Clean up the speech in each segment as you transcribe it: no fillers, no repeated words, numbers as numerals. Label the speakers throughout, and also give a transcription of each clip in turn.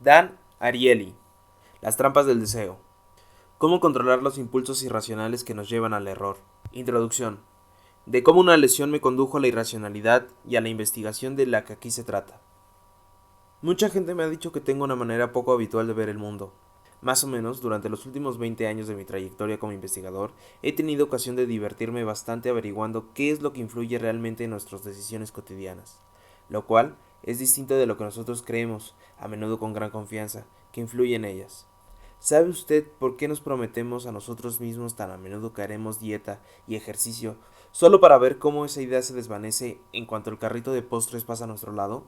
Speaker 1: Dan Ariely, Las trampas del deseo. Cómo controlar los impulsos irracionales que nos llevan al error. Introducción. De cómo una lesión me condujo a la irracionalidad y a la investigación de la que aquí se trata. Mucha gente me ha dicho que tengo una manera poco habitual de ver el mundo. Más o menos, durante los últimos 20 años de mi trayectoria como investigador, he tenido ocasión de divertirme bastante averiguando qué es lo que influye realmente en nuestras decisiones cotidianas, lo cual es distinto de lo que nosotros creemos, a menudo con gran confianza, que influye en ellas. ¿Sabe usted por qué nos prometemos a nosotros mismos tan a menudo que haremos dieta y ejercicio solo para ver cómo esa idea se desvanece en cuanto el carrito de postres pasa a nuestro lado?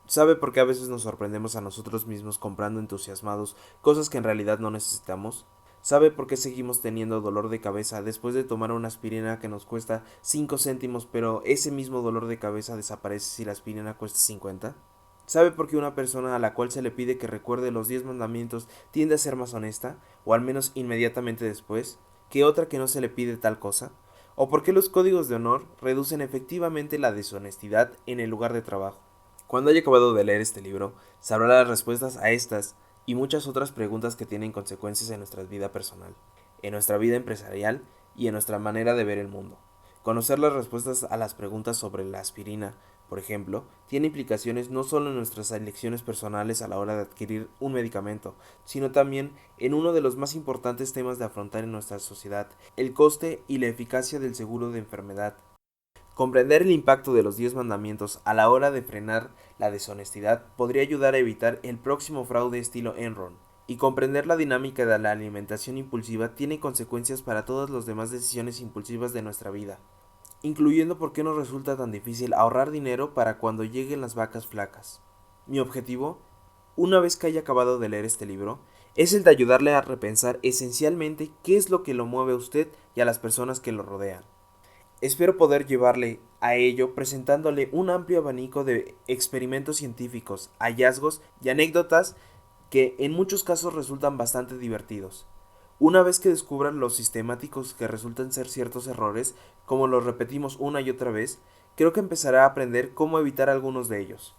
Speaker 1: ¿Sabe por qué a veces nos sorprendemos a nosotros mismos comprando entusiasmados cosas que en realidad no necesitamos? ¿Sabe por qué seguimos teniendo dolor de cabeza después de tomar una aspirina que nos cuesta 5 céntimos, pero ese mismo dolor de cabeza desaparece si la aspirina cuesta 50? ¿Sabe por qué una persona a la cual se le pide que recuerde los 10 mandamientos tiende a ser más honesta, o al menos inmediatamente después, que otra que no se le pide tal cosa? ¿O por qué los códigos de honor reducen efectivamente la deshonestidad en el lugar de trabajo? Cuando haya acabado de leer este libro, sabrá las respuestas a estas y muchas otras preguntas que tienen consecuencias en nuestra vida personal, en nuestra vida empresarial y en nuestra manera de ver el mundo. Conocer las respuestas a las preguntas sobre la aspirina, por ejemplo, tiene implicaciones no solo en nuestras elecciones personales a la hora de adquirir un medicamento, sino también en uno de los más importantes temas de afrontar en nuestra sociedad, el coste y la eficacia del seguro de enfermedad. Comprender el impacto de los 10 mandamientos a la hora de frenar la deshonestidad podría ayudar a evitar el próximo fraude estilo Enron. Y comprender la dinámica de la alimentación impulsiva tiene consecuencias para todas las demás decisiones impulsivas de nuestra vida, incluyendo por qué nos resulta tan difícil ahorrar dinero para cuando lleguen las vacas flacas. Mi objetivo, una vez que haya acabado de leer este libro, es el de ayudarle a repensar esencialmente qué es lo que lo mueve a usted y a las personas que lo rodean. Espero poder llevarle a ello presentándole un amplio abanico de experimentos científicos, hallazgos y anécdotas que en muchos casos resultan bastante divertidos. Una vez que descubran los sistemáticos que resultan ser ciertos errores, como los repetimos una y otra vez, creo que empezará a aprender cómo evitar algunos de ellos.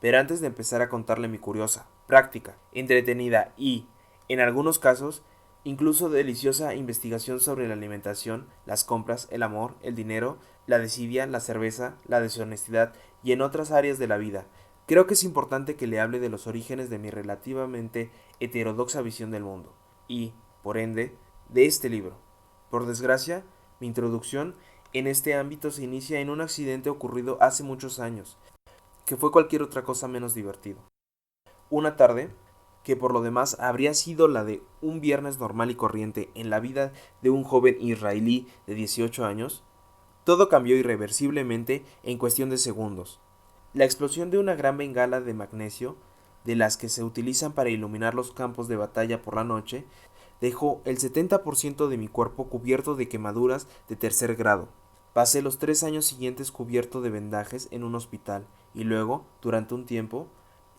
Speaker 1: Pero antes de empezar a contarle mi curiosa, práctica, entretenida y, en algunos casos, incluso deliciosa investigación sobre la alimentación, las compras, el amor, el dinero, la desidia, la cerveza, la deshonestidad y en otras áreas de la vida, creo que es importante que le hable de los orígenes de mi relativamente heterodoxa visión del mundo y, por ende, de este libro. Por desgracia, mi introducción en este ámbito se inicia en un accidente ocurrido hace muchos años, que fue cualquier otra cosa menos divertido. Una tarde, que por lo demás habría sido la de un viernes normal y corriente en la vida de un joven israelí de 18 años, todo cambió irreversiblemente en cuestión de segundos. La explosión de una gran bengala de magnesio, de las que se utilizan para iluminar los campos de batalla por la noche, dejó el 70% de mi cuerpo cubierto de quemaduras de tercer grado. Pasé los 3 años siguientes cubierto de vendajes en un hospital y luego, durante un tiempo,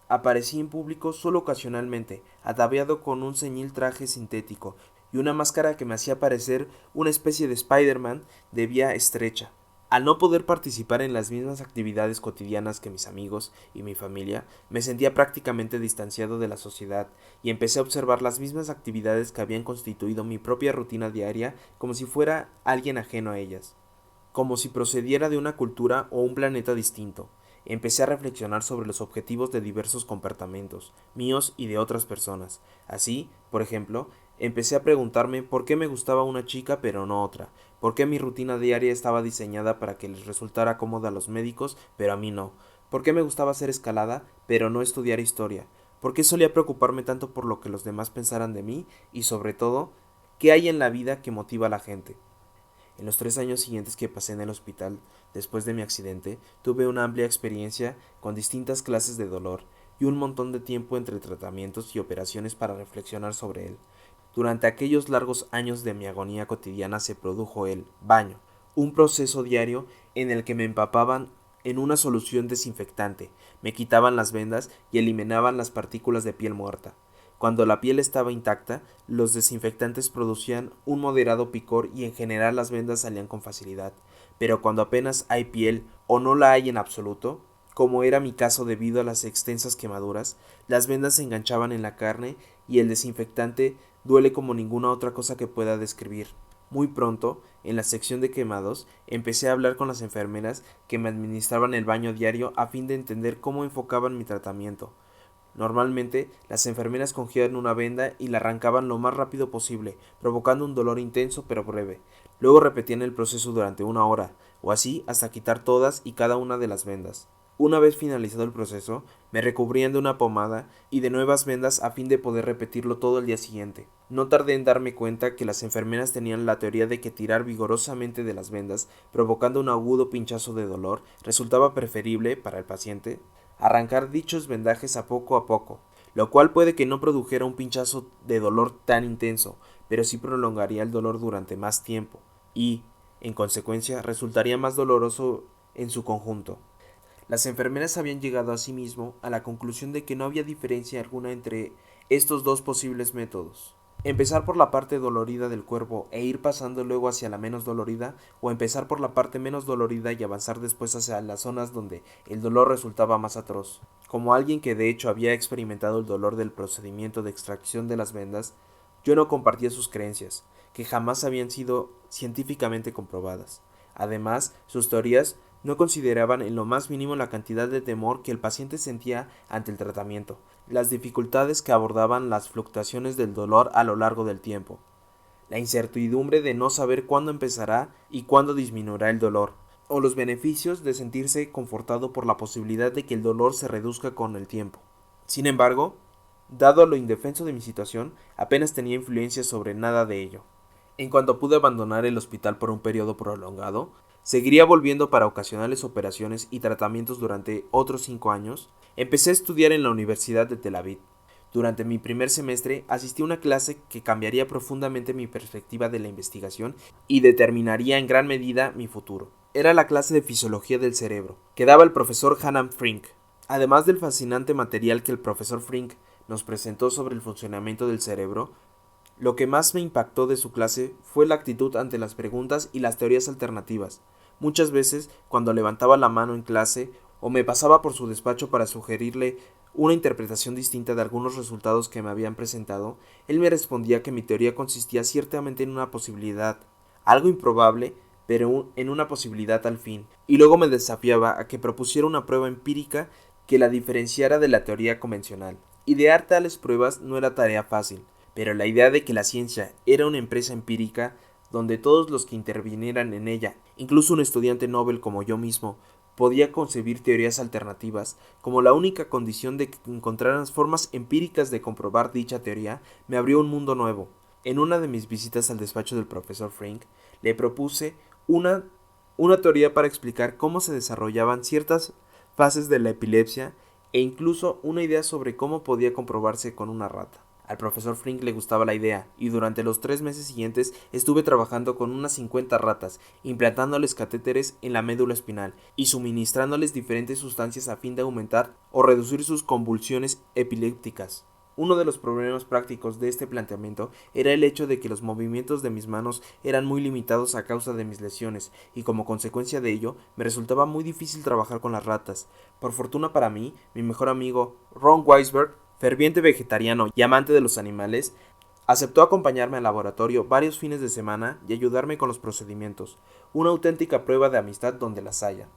Speaker 1: aparecí en público solo ocasionalmente, ataviado con un ceñil traje sintético y una máscara que me hacía parecer una especie de Spider-Man de vía estrecha. Al no poder participar en las mismas actividades cotidianas que mis amigos y mi familia, me sentía prácticamente distanciado de la sociedad y empecé a observar las mismas actividades que habían constituido mi propia rutina diaria como si fuera alguien ajeno a ellas, como si procediera de una cultura o un planeta distinto. Empecé a reflexionar sobre los objetivos de diversos comportamientos, míos y de otras personas. Así, por ejemplo, empecé a preguntarme por qué me gustaba una chica pero no otra, por qué mi rutina diaria estaba diseñada para que les resultara cómoda a los médicos pero a mí no, por qué me gustaba hacer escalada pero no estudiar historia, por qué solía preocuparme tanto por lo que los demás pensaran de mí y sobre todo, qué hay en la vida que motiva a la gente. En los 3 años siguientes que pasé en el hospital, después de mi accidente, tuve una amplia experiencia con distintas clases de dolor y un montón de tiempo entre tratamientos y operaciones para reflexionar sobre él. Durante aquellos largos años de mi agonía cotidiana se produjo el baño, un proceso diario en el que me empapaban en una solución desinfectante, me quitaban las vendas y eliminaban las partículas de piel muerta. Cuando la piel estaba intacta, los desinfectantes producían un moderado picor y en general las vendas salían con facilidad. Pero cuando apenas hay piel o no la hay en absoluto, como era mi caso debido a las extensas quemaduras, las vendas se enganchaban en la carne y el desinfectante duele como ninguna otra cosa que pueda describir. Muy pronto, en la sección de quemados, empecé a hablar con las enfermeras que me administraban el baño diario a fin de entender cómo enfocaban mi tratamiento. Normalmente, las enfermeras cogían una venda y la arrancaban lo más rápido posible, provocando un dolor intenso pero breve. Luego repetían el proceso durante 1 hora, o así hasta quitar todas y cada una de las vendas. Una vez finalizado el proceso, me recubrían de una pomada y de nuevas vendas a fin de poder repetirlo todo el día siguiente. No tardé en darme cuenta que las enfermeras tenían la teoría de que tirar vigorosamente de las vendas, provocando un agudo pinchazo de dolor, resultaba preferible, para el paciente, arrancar dichos vendajes a poco, lo cual puede que no produjera un pinchazo de dolor tan intenso, pero sí prolongaría el dolor durante más tiempo y, en consecuencia, resultaría más doloroso en su conjunto. Las enfermeras habían llegado asimismo a la conclusión de que no había diferencia alguna entre estos dos posibles métodos. Empezar por la parte dolorida del cuerpo e ir pasando luego hacia la menos dolorida, o empezar por la parte menos dolorida y avanzar después hacia las zonas donde el dolor resultaba más atroz. Como alguien que de hecho había experimentado el dolor del procedimiento de extracción de las vendas, yo no compartía sus creencias, que jamás habían sido científicamente comprobadas. Además, sus teorías no consideraban en lo más mínimo la cantidad de temor que el paciente sentía ante el tratamiento, las dificultades que abordaban las fluctuaciones del dolor a lo largo del tiempo, la incertidumbre de no saber cuándo empezará y cuándo disminuirá el dolor, o los beneficios de sentirse confortado por la posibilidad de que el dolor se reduzca con el tiempo. Sin embargo, dado lo indefenso de mi situación, apenas tenía influencia sobre nada de ello. En cuanto pude abandonar el hospital por un periodo prolongado, seguiría volviendo para ocasionales operaciones y tratamientos durante otros 5 años. Empecé a estudiar en la Universidad de Tel Aviv. Durante mi primer semestre asistí a una clase que cambiaría profundamente mi perspectiva de la investigación y determinaría en gran medida mi futuro. Era la clase de Fisiología del Cerebro, que daba el profesor Hanan Frink. Además del fascinante material que el profesor Frink nos presentó sobre el funcionamiento del cerebro, lo que más me impactó de su clase fue la actitud ante las preguntas y las teorías alternativas. Muchas veces, cuando levantaba la mano en clase o me pasaba por su despacho para sugerirle una interpretación distinta de algunos resultados que me habían presentado, él me respondía que mi teoría consistía ciertamente en una posibilidad, algo improbable, pero en una posibilidad al fin, y luego me desafiaba a que propusiera una prueba empírica que la diferenciara de la teoría convencional. Idear tales pruebas no era tarea fácil, pero la idea de que la ciencia era una empresa empírica donde todos los que intervinieran en ella, incluso un estudiante Nobel como yo mismo, podía concebir teorías alternativas como la única condición de que encontraran formas empíricas de comprobar dicha teoría, me abrió un mundo nuevo. En una de mis visitas al despacho del profesor Frink, le propuse una teoría para explicar cómo se desarrollaban ciertas fases de la epilepsia e incluso una idea sobre cómo podía comprobarse con una rata. Al profesor Frink le gustaba la idea, y durante los 3 meses siguientes estuve trabajando con unas 50 ratas, implantándoles catéteres en la médula espinal y suministrándoles diferentes sustancias a fin de aumentar o reducir sus convulsiones epilépticas. Uno de los problemas prácticos de este planteamiento era el hecho de que los movimientos de mis manos eran muy limitados a causa de mis lesiones, y como consecuencia de ello me resultaba muy difícil trabajar con las ratas. Por fortuna para mí, mi mejor amigo Ron Weisberg, ferviente vegetariano y amante de los animales, aceptó acompañarme al laboratorio varios fines de semana y ayudarme con los procedimientos, una auténtica prueba de amistad donde las haya.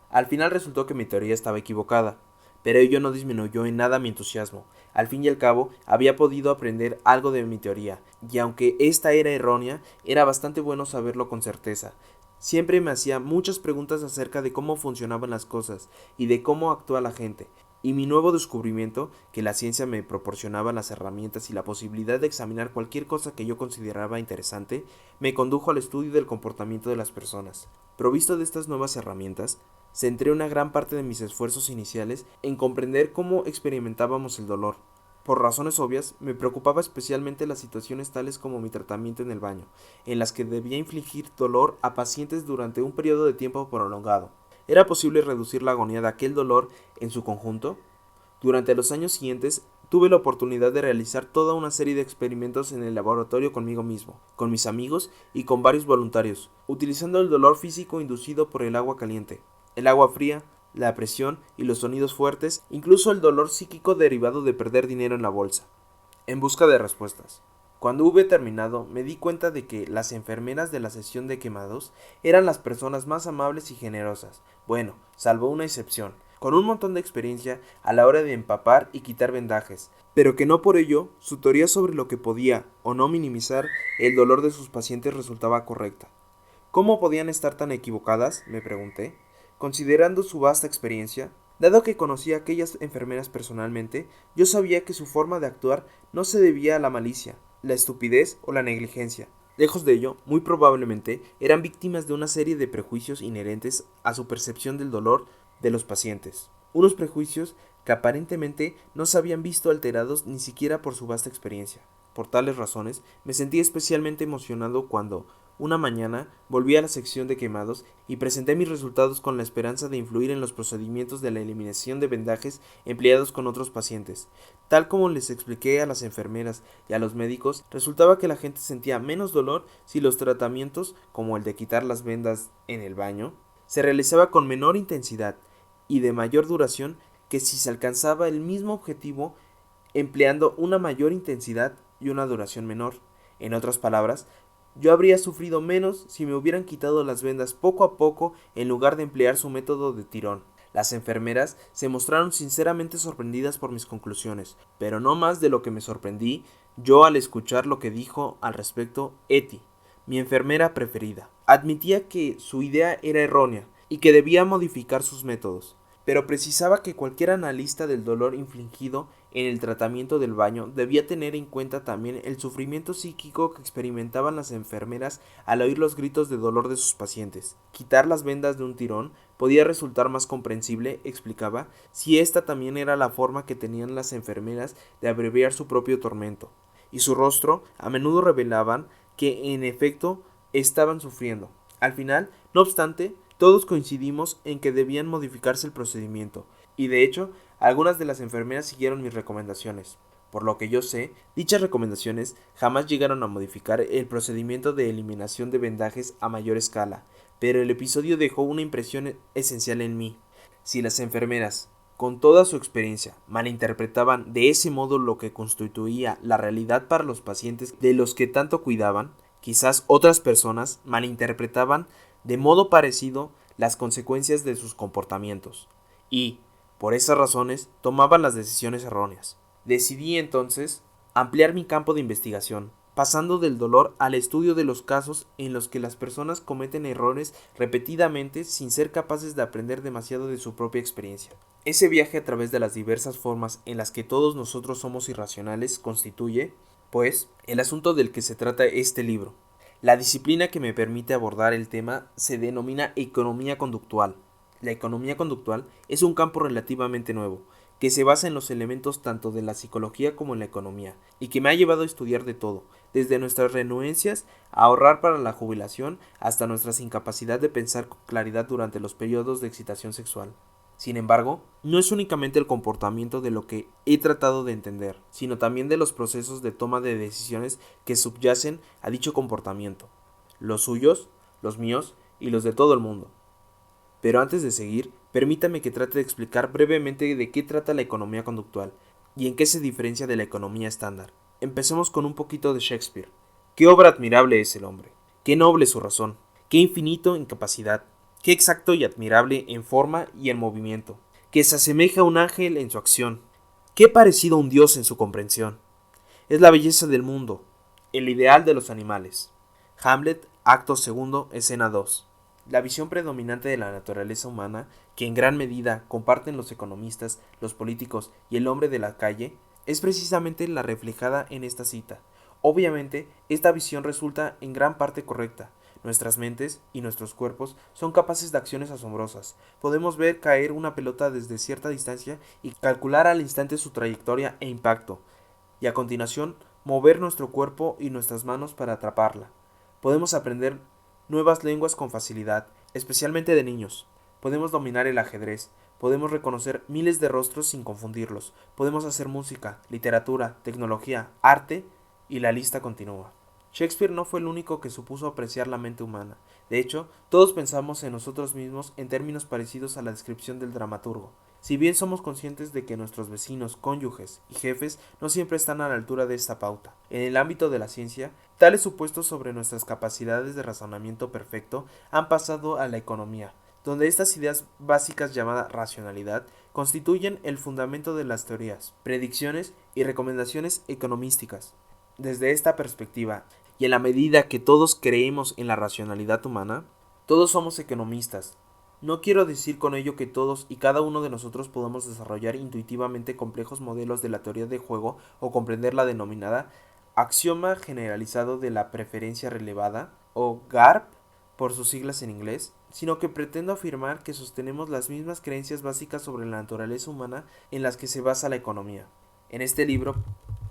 Speaker 1: Al final resultó que mi teoría estaba equivocada, pero ello no disminuyó en nada mi entusiasmo. Al fin y al cabo, había podido aprender algo de mi teoría, y aunque esta era errónea, era bastante bueno saberlo con certeza. Siempre me hacía muchas preguntas acerca de cómo funcionaban las cosas y de cómo actúa la gente, y mi nuevo descubrimiento, que la ciencia me proporcionaba las herramientas y la posibilidad de examinar cualquier cosa que yo consideraba interesante, me condujo al estudio del comportamiento de las personas. Provisto de estas nuevas herramientas, centré una gran parte de mis esfuerzos iniciales en comprender cómo experimentábamos el dolor. Por razones obvias, me preocupaba especialmente las situaciones tales como mi tratamiento en el baño, en las que debía infligir dolor a pacientes durante un periodo de tiempo prolongado. ¿Era posible reducir la agonía de aquel dolor en su conjunto? Durante los años siguientes, tuve la oportunidad de realizar toda una serie de experimentos en el laboratorio conmigo mismo, con mis amigos y con varios voluntarios, utilizando el dolor físico inducido por el agua caliente, el agua fría, la presión y los sonidos fuertes, incluso el dolor psíquico derivado de perder dinero en la bolsa. En busca de respuestas. Cuando hube terminado, me di cuenta de que las enfermeras de la sesión de quemados eran las personas más amables y generosas, bueno, salvo una excepción, con un montón de experiencia a la hora de empapar y quitar vendajes, pero que no por ello su teoría sobre lo que podía o no minimizar el dolor de sus pacientes resultaba correcta. ¿Cómo podían estar tan equivocadas?, me pregunté, considerando su vasta experiencia. Dado que conocía a aquellas enfermeras personalmente, yo sabía que su forma de actuar no se debía a la malicia, la estupidez o la negligencia. Lejos de ello, muy probablemente eran víctimas de una serie de prejuicios inherentes a su percepción del dolor de los pacientes. Unos prejuicios que aparentemente no se habían visto alterados ni siquiera por su vasta experiencia. Por tales razones, me sentí especialmente emocionado cuando, una mañana, volví a la sección de quemados y presenté mis resultados con la esperanza de influir en los procedimientos de la eliminación de vendajes empleados con otros pacientes. Tal como les expliqué a las enfermeras y a los médicos, resultaba que la gente sentía menos dolor si los tratamientos, como el de quitar las vendas en el baño, se realizaba con menor intensidad y de mayor duración que si se alcanzaba el mismo objetivo empleando una mayor intensidad y una duración menor. En otras palabras, yo habría sufrido menos si me hubieran quitado las vendas poco a poco en lugar de emplear su método de tirón. Las enfermeras se mostraron sinceramente sorprendidas por mis conclusiones, pero no más de lo que me sorprendí yo al escuchar lo que dijo al respecto Etty, mi enfermera preferida. Admitía que su idea era errónea y que debía modificar sus métodos, pero precisaba que cualquier analista del dolor infligido en el tratamiento del baño debía tener en cuenta también el sufrimiento psíquico que experimentaban las enfermeras al oír los gritos de dolor de sus pacientes. Quitar las vendas de un tirón podía resultar más comprensible, explicaba, si esta también era la forma que tenían las enfermeras de abreviar su propio tormento, y su rostro a menudo revelaban que en efecto estaban sufriendo. Al final, no obstante, todos coincidimos en que debían modificarse el procedimiento, y de hecho, algunas de las enfermeras siguieron mis recomendaciones. Por lo que yo sé, dichas recomendaciones jamás llegaron a modificar el procedimiento de eliminación de vendajes a mayor escala, pero el episodio dejó una impresión esencial en mí. Si las enfermeras, con toda su experiencia, malinterpretaban de ese modo lo que constituía la realidad para los pacientes de los que tanto cuidaban, quizás otras personas malinterpretaban de modo parecido las consecuencias de sus comportamientos y, por esas razones, tomaban las decisiones erróneas. Decidí entonces ampliar mi campo de investigación, pasando del dolor al estudio de los casos en los que las personas cometen errores repetidamente sin ser capaces de aprender demasiado de su propia experiencia. Ese viaje a través de las diversas formas en las que todos nosotros somos irracionales constituye, pues, el asunto del que se trata este libro. La disciplina que me permite abordar el tema se denomina economía conductual. La economía conductual es un campo relativamente nuevo, que se basa en los elementos tanto de la psicología como en la economía, y que me ha llevado a estudiar de todo, desde nuestras renuencias a ahorrar para la jubilación hasta nuestra incapacidad de pensar con claridad durante los periodos de excitación sexual. Sin embargo, no es únicamente el comportamiento de lo que he tratado de entender, sino también de los procesos de toma de decisiones que subyacen a dicho comportamiento, los suyos, los míos y los de todo el mundo. Pero antes de seguir, permítame que trate de explicar brevemente de qué trata la economía conductual y en qué se diferencia de la economía estándar. Empecemos con un poquito de Shakespeare. Qué obra admirable es el hombre, qué noble su razón, qué infinito en capacidad, qué exacto y admirable en forma y en movimiento, que se asemeja a un ángel en su acción, qué parecido a un dios en su comprensión. Es la belleza del mundo, el ideal de los animales. Hamlet, acto segundo, escena 2. La visión predominante de la naturaleza humana, que en gran medida comparten los economistas, los políticos y el hombre de la calle, es precisamente la reflejada en esta cita. Obviamente, esta visión resulta en gran parte correcta. Nuestras mentes y nuestros cuerpos son capaces de acciones asombrosas. Podemos ver caer una pelota desde cierta distancia y calcular al instante su trayectoria e impacto, y a continuación mover nuestro cuerpo y nuestras manos para atraparla. Podemos aprender nuevas lenguas con facilidad, especialmente de niños. Podemos dominar el ajedrez, podemos reconocer miles de rostros sin confundirlos, podemos hacer música, literatura, tecnología, arte y la lista continúa. Shakespeare no fue el único que supuso apreciar la mente humana. De hecho, todos pensamos en nosotros mismos en términos parecidos a la descripción del dramaturgo. Si bien somos conscientes de que nuestros vecinos, cónyuges y jefes no siempre están a la altura de esta pauta. En el ámbito de la ciencia, tales supuestos sobre nuestras capacidades de razonamiento perfecto han pasado a la economía, donde estas ideas básicas llamadas racionalidad constituyen el fundamento de las teorías, predicciones y recomendaciones economísticas. Desde esta perspectiva, y en la medida que todos creemos en la racionalidad humana, todos somos economistas. No quiero decir con ello que todos y cada uno de nosotros podamos desarrollar intuitivamente complejos modelos de la teoría de juego o comprender la denominada axioma generalizado de la preferencia relevada o GARP por sus siglas en inglés, sino que pretendo afirmar que sostenemos las mismas creencias básicas sobre la naturaleza humana en las que se basa la economía. En este libro,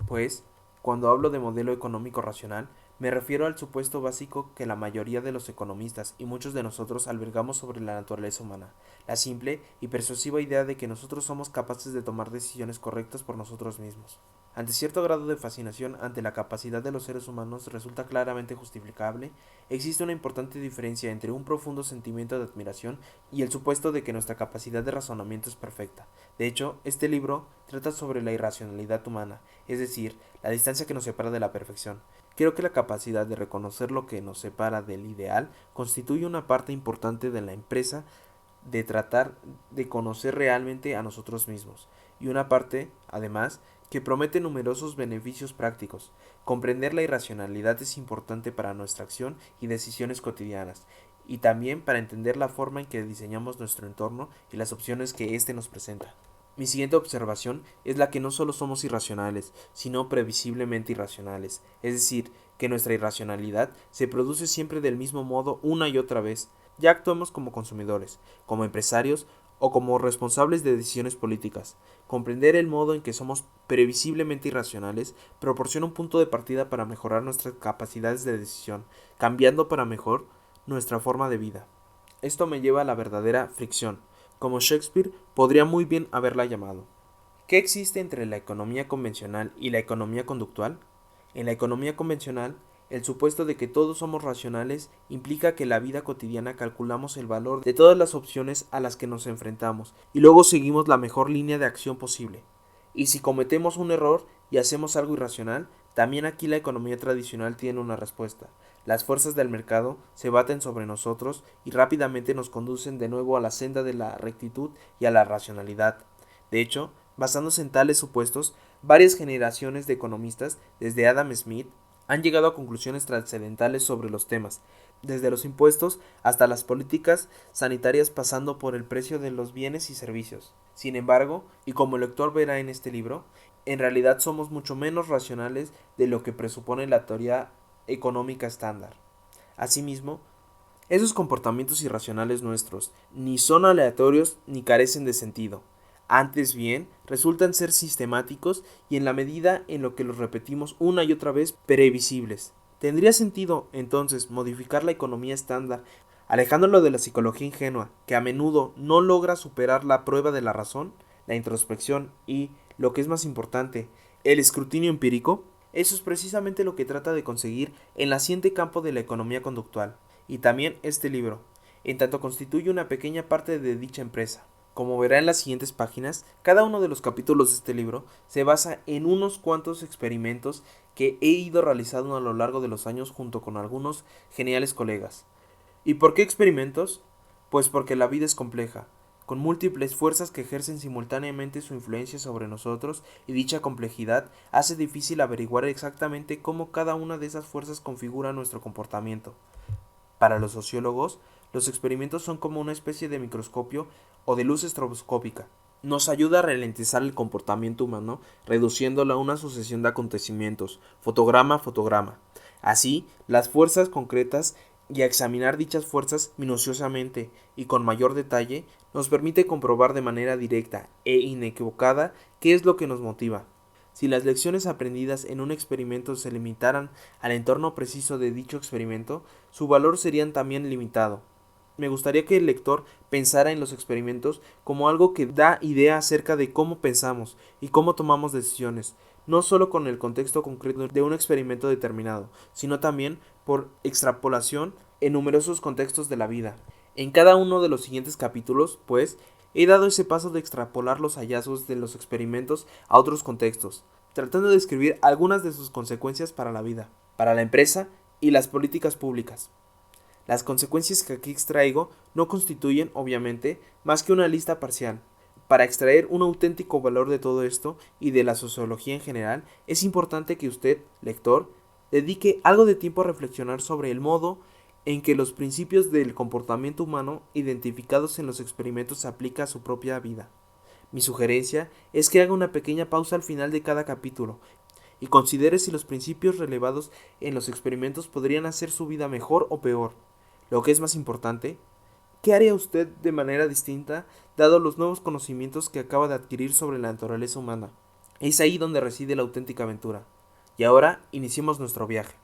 Speaker 1: pues, cuando hablo de modelo económico racional, me refiero al supuesto básico que la mayoría de los economistas y muchos de nosotros albergamos sobre la naturaleza humana, la simple y persuasiva idea de que nosotros somos capaces de tomar decisiones correctas por nosotros mismos. Ante cierto grado de fascinación ante la capacidad de los seres humanos resulta claramente justificable, existe una importante diferencia entre un profundo sentimiento de admiración y el supuesto de que nuestra capacidad de razonamiento es perfecta. De hecho, este libro trata sobre la irracionalidad humana, es decir, la distancia que nos separa de la perfección. Creo que la capacidad de reconocer lo que nos separa del ideal constituye una parte importante de la empresa de tratar de conocer realmente a nosotros mismos, y una parte, además, que promete numerosos beneficios prácticos. Comprender la irracionalidad es importante para nuestra acción y decisiones cotidianas, y también para entender la forma en que diseñamos nuestro entorno y las opciones que éste nos presenta. Mi siguiente observación es la que no solo somos irracionales, sino previsiblemente irracionales, es decir, que nuestra irracionalidad se produce siempre del mismo modo una y otra vez, ya actuemos como consumidores, como empresarios o como responsables de decisiones políticas. Comprender el modo en que somos previsiblemente irracionales proporciona un punto de partida para mejorar nuestras capacidades de decisión, cambiando para mejor nuestra forma de vida. Esto me lleva a la verdadera fricción, como Shakespeare podría muy bien haberla llamado. ¿Qué existe entre la economía convencional y la economía conductual? En la economía convencional, el supuesto de que todos somos racionales implica que en la vida cotidiana calculamos el valor de todas las opciones a las que nos enfrentamos y luego seguimos la mejor línea de acción posible. Y si cometemos un error y hacemos algo irracional, también aquí la economía tradicional tiene una respuesta. Las fuerzas del mercado se baten sobre nosotros y rápidamente nos conducen de nuevo a la senda de la rectitud y a la racionalidad. De hecho, basándose en tales supuestos, varias generaciones de economistas, desde Adam Smith, han llegado a conclusiones trascendentales sobre los temas, desde los impuestos hasta las políticas sanitarias pasando por el precio de los bienes y servicios. Sin embargo, y como el lector verá en este libro, en realidad somos mucho menos racionales de lo que presupone la teoría económica estándar. Asimismo, esos comportamientos irracionales nuestros ni son aleatorios ni carecen de sentido. Antes bien, resultan ser sistemáticos y en la medida en lo que los repetimos una y otra vez previsibles. ¿Tendría sentido, entonces, modificar la economía estándar, alejándolo de la psicología ingenua, que a menudo no logra superar la prueba de la razón, la introspección y, lo que es más importante, el escrutinio empírico? Eso es precisamente lo que trata de conseguir el naciente campo de la economía conductual, y también este libro, en tanto constituye una pequeña parte de dicha empresa. Como verá en las siguientes páginas, cada uno de los capítulos de este libro se basa en unos cuantos experimentos que he ido realizando a lo largo de los años junto con algunos geniales colegas. ¿Y por qué experimentos? Pues porque la vida es compleja, con múltiples fuerzas que ejercen simultáneamente su influencia sobre nosotros, y dicha complejidad hace difícil averiguar exactamente cómo cada una de esas fuerzas configura nuestro comportamiento. Para los sociólogos, los experimentos son como una especie de microscopio o de luz estroboscópica. Nos ayuda a ralentizar el comportamiento humano, reduciéndolo a una sucesión de acontecimientos, fotograma a fotograma. Así, las fuerzas concretas y a examinar dichas fuerzas minuciosamente y con mayor detalle nos permite comprobar de manera directa e inequivocada qué es lo que nos motiva. Si las lecciones aprendidas en un experimento se limitaran al entorno preciso de dicho experimento, su valor sería también limitado. Me gustaría que el lector pensara en los experimentos como algo que da idea acerca de cómo pensamos y cómo tomamos decisiones, no solo con el contexto concreto de un experimento determinado, sino también por extrapolación en numerosos contextos de la vida. En cada uno de los siguientes capítulos, pues, he dado ese paso de extrapolar los hallazgos de los experimentos a otros contextos, tratando de describir algunas de sus consecuencias para la vida, para la empresa y las políticas públicas. Las consecuencias que aquí extraigo no constituyen, obviamente, más que una lista parcial. Para extraer un auténtico valor de todo esto y de la sociología en general, es importante que usted, lector, dedique algo de tiempo a reflexionar sobre el modo en que los principios del comportamiento humano identificados en los experimentos se aplican a su propia vida. Mi sugerencia es que haga una pequeña pausa al final de cada capítulo y considere si los principios relevados en los experimentos podrían hacer su vida mejor o peor. Lo que es más importante, ¿qué haría usted de manera distinta dado los nuevos conocimientos que acaba de adquirir sobre la naturaleza humana? Es ahí donde reside la auténtica aventura. Y ahora iniciemos nuestro viaje.